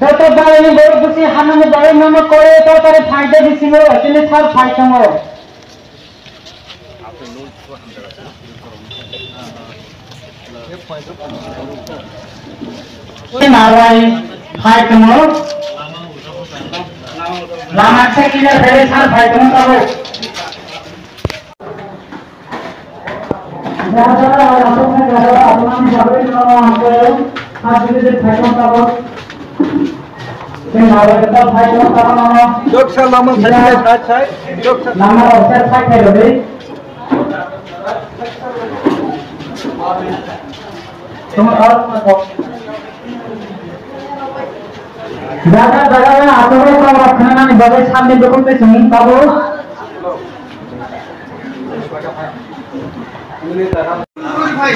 तो बारे में बड़े खुशी हमें बड़े नाम करे तो तारे फायदे भी सिंगो इतने साल फायदा हो ये नाराई फायदा हो लामा से किला बड़े साल फायदा हो तब ज़्यादा और अपने ज़्यादा अपना जावे ना हमको आज भी फायदा तब नागरिकता फाइल करना जोक से लामा सर्टिफिकेट है जोक से लामा ऑफिसर फाइल है रे तुम और मत ज्यादा जगह में आतोड़े का रखना नहीं बड़े सामने देखो पे सुन तब भाई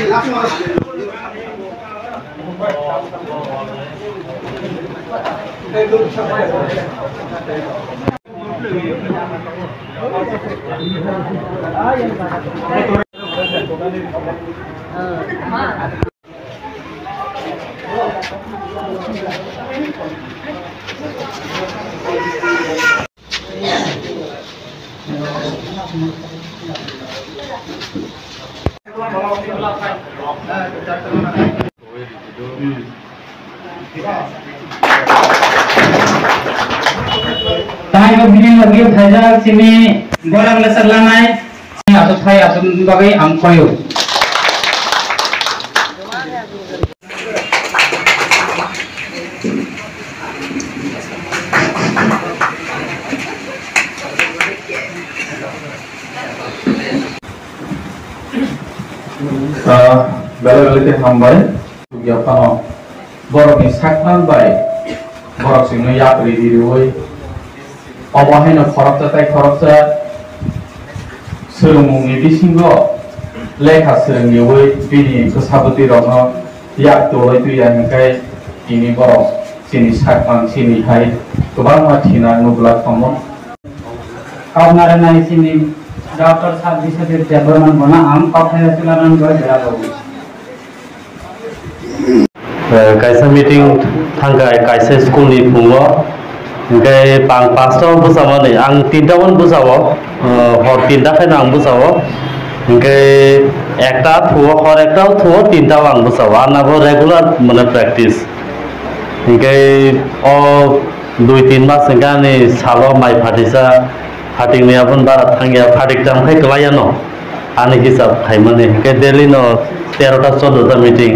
ताई को बिलिंग लगी फायदा सिमी गोरम ले सरलानाय आतो थाय आतो बागै आम खयो बेले हामबाय याफानो बरकनि साकनान बाय बरक सिंनो यापरि दिरुय अबाहायनो खरबजाथाय खरबजा सोलोंमुंनि बिसिंगो लेखा सोलोंनिवै बिनि गोसाबति रनो याक तोय तुयानिखाय इनि बरक सिनि साकमान सिनि हाय गोबां माथिना नुब्ला थमो आवनारनाय सिनि डॉक्टर साहब दिसे देबरमान बना आम पाफाय सिलारन गय बेराबो कैसा मीटिंग थांगाय कैसे स्कूल नि फुङो ओमफ्राय पांचटाव बुसावो आं तीनटावन बुसावो हर तीनटा खायनो आं बुसावो ओमफ्राय एकटा थुवो हर एकटाव थुवो तीनटाव आं बुसावो आंनाबो रेगुलार माने प्रेक्टिस ओमफ्राय अ 2-3 मास सिगांनि सालो माइ फाटिसा फाटिंनायाबो बारा थांगिया फाटिकटामखाय गलायानो आंनि हिसाब खायमाने ओमफ्राय डेलि न 13टा 14टा मीटिंग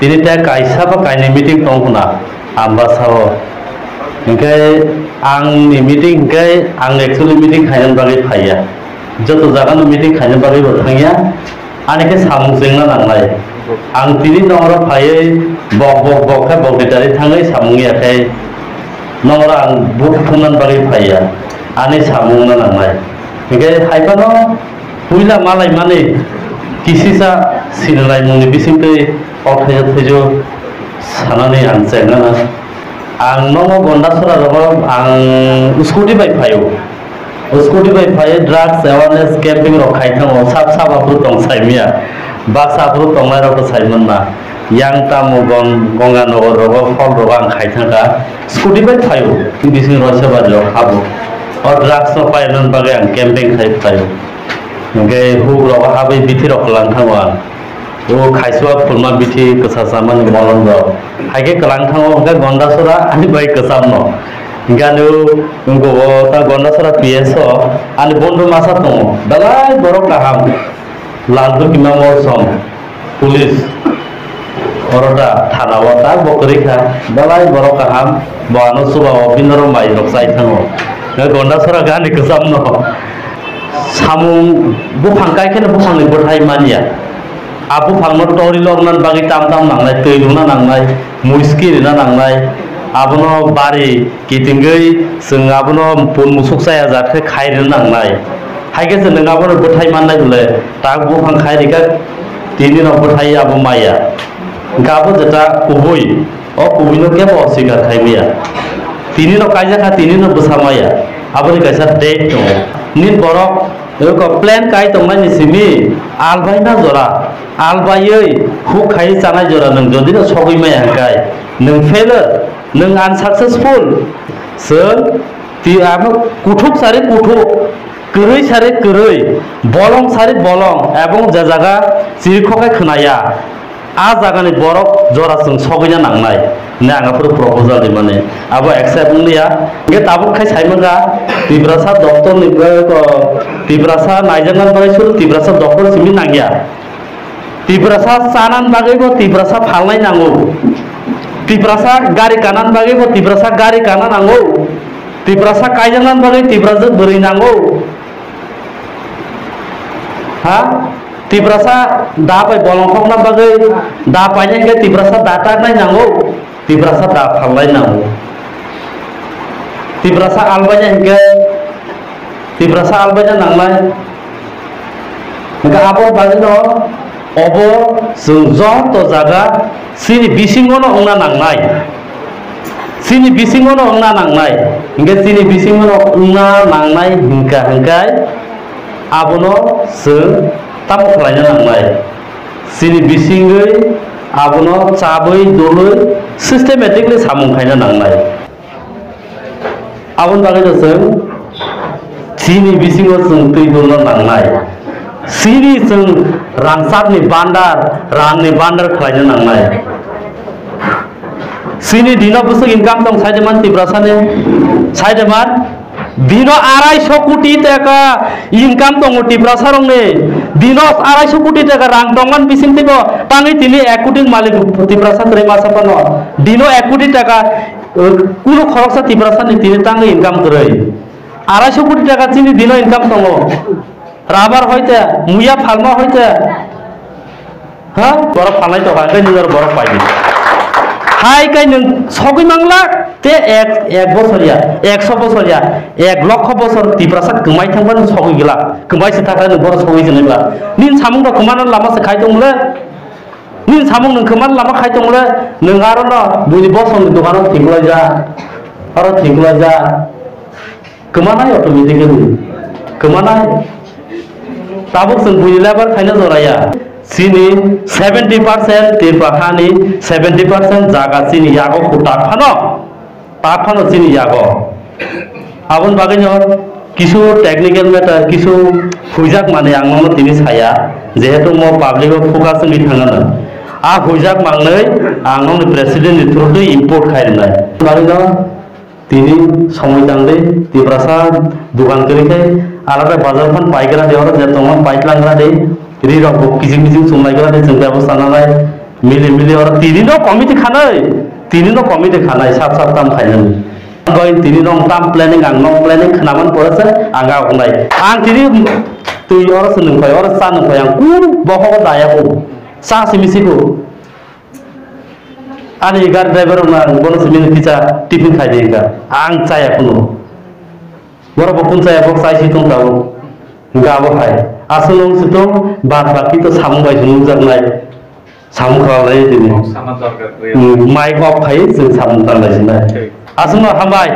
दिनै त्या कायसाबा कायनि मीटिंग दं होना आमबासावो ओमफ्राय आंनि मीटिं ओमफ्राय आं एक्चुअली मीटिं खायनो बागै फाया जत जागानो मीटिं खायनो बागै थांगिया आंनिखे सामुं जेंना नांनाय आं दिनै नंगरा फायै बक बक बकखाय बकदिटारि थाङै सामुंयाखाय नंगरा आं बुक खुननान बागै फाया आंनि सामुं नांनाय ओमफ्राय हायफानो हुइला मालाय माने किसिसा सिनाय मुंनि बिसिंथै अथाय थैजो सानानै आं जेंना आं नंगौ गन्डासरा दङ आं स्कुटि बाय फायो ड्राग्स एवारनेस कैंपिंग रो खायथाङो साब साबाफोर दं साइमिया बाक्साफोर दंनाय रो साइमोन ना यांता मुगन गंगानगर रो फल रो आं खायथाङा स्कुटि बाय फायो बिसिं रो सेबारियाव खाबो और ड्राग्स नो पायनन बागै आं कैंपिंग खाय फायो ओमफ्राय हुग्रो हाबै बिथिराव लांथाङो आं वो खायसुआ फुलमा बिथि कसासामान मलंग हागे कलांथाङो ओमफ्राय गन्डासरा आनि बाय कसामनो गानो उंगो ता गन्डासरा पीएसओ आनि बन्धु मासा दङ दालाय बरक काहाम लालदु किमा मरसम पुलिस अरदा थानावा ता बकरिखा दालाय बरक काहाम बानो सुबाव बिनर माइ रक्साय थाङो गन्डासरा गानि कसामनो सामुं बुफांकाय केन बुफांनि बथाय मानिया आबु फांनो टोरी लगनान बागै ताम ताम नांनाय तैरुना नांनाय मुस्किरिना नांनाय आबनो बारि कितिंगै जों आबनो पुन मुसुक जाया जाथे खायनो नांनाय हायगे जों नङाबो बथाय माननाय बुले ताक बुफां खायरिका तिनि न बथाय आबु माया गाबो जता कुबुय ओ कुबिनो के बसिगा खायमिया तिनि न कायजाखा तिनि न बसामाया आबनि कैसा डेट दङ निन बरक एक प्लेन काय तंनाय निसिमी आलबायना जरा आलबायै हु खाय जानाय जरा नों जदि न सगै माया गाय नों फेलो नों आनसाक्सेसफुल जों ती कुठुक सारे कुठुक गोरै सारे गोरै बलं सारे बलं एबं जा जागा जिरखौखाय खोनाया आ जागानि बरफ जराजों सगैना नांनाय ने आंगाफोर प्रपोजाल दि माने आबो एक्सेप्ट लिया गे ताबुक खाय साइमगा तिब्रासा डॉक्टर निबो तिब्रासा नायजंगान बायसुल तिब्रासा डॉक्टर सिमि नागिया तिब्रासा सानान बागैबो तिब्रासा फालनाय नांगौ तिब्रासा गारि कानान बागैबो तिब्रासा गारि काना नांगौ तिब्रासा कायजंगान बागै तिब्रासा बोरै नांगौ हा तिब्रासा दा बाय बलंखंना बागै दा पाइने तिब्रासा दाटा नाय नांगौ तिब्रासा दा फालनाय नांगौ तिब्रासा आलबायना हिंगे तिब्रासा आलबायना नांलाय हिंगे आबो बागैनो अबो जों जत जागा सिनि बिसिङावनो अंना नांनाय सिनि बिसिङावनो अंना नांनाय हिंगे सिनि बिसिङावनो अंना नांनाय हिंखाय आबोनो जों ताम खालायनो नांनाय सिनि बिसिङै आबोनो चाबै दलै सिस्टेमेटिकलि सामुं खायनो नांनाय आबोन बागैनो जों सिनि बिसिङाव जों दै दलनो नांनाय सिनि जों रांसारनि बान्दार रांनि बान्दार खालायनो नांनाय सिनि दिनाव बुसुक इनकाम दं साइदेमान तिब्रासानि साइदेमान दिनाव 250 कोटी टाका इनकाम दं तिब्रासारंनि दिनाव 250 कोटी टाका रां दंमान बिसिंतिबो तांनि तिनि 1 कोटी मालिक तिब्रासा त्रेमासापानो दिनाव 1 कोटी टाका कुनु खरकसा तिब्रासानि तिनि तांनि इनकाम करै 250 कोटी टाका तिनि दिनाव इनकाम दं राबार हयते मुया फालमा हयते हा बरफ फालनाय तो हाय नों बरफ पाइबि हाय काय नों सगै मांला ते एक बछरिया 100 बछरिया 1 लाख बछर तिब्रासा कमाय थांबानो सगै गला कमायसे थाखाय नों बर सगै जनैबा निन सामुं द कमान लामासे खाय दंले निन सामुं नों कमान लामा खाय दंले नों आरो न बुनि बसनि दखानाव थिंगला जा आरो थिंगला जा कमानाय अटोमेटिकली कमानाय ताबुक जों बुनि लेबार खायनो जराया सिनि 70% तिरपाखानि 70% जागा सिनि यागो ताकफानो सिनि यागो आबुन बागैनो किसु टेक्निकल मैटर किसु हुइजाक माने आंनो तिनि साया जेहेतु मो पाब्लिक फोकस नि थांगोन आ हुइजाक मांनै आंनो प्रेसिडेंट थ्रुदो इंपोर्ट खायनाय बागैनो तिनि समय दांदे तिब्रासा दुकान करिखाय आलादा बाजार फन पाइग्रा देवर जे तंग पाइटलांग्रा दे रिरक किजिं किजिं संलायग्रा दे जों व्यवस्था नालाय मिलि और तिनिनो कमिटि खानाय साफ ताम खायनो गय तिनिनो ताम प्लानिंग आं नं प्लानिंग खानामन परसे आंगा होनाय आं तिनि तुइ और सनफाय और सानफाय आं कुन बखौ दायाखौ सा सिमिसिखौ आनि गार ड्राइवर मा बोनस मिनि पिजा टिफिन खायदेगा आं चाया कुनु बर बकुन चाया बक साइसि तंताव गाबो हाय आसलং सितम बात बाकी तो सामु बाय जुनु जागनाय सामु खालाय दिनि माइक अफ खायो जों सामु खालायसिनाय आसुनो हामबाय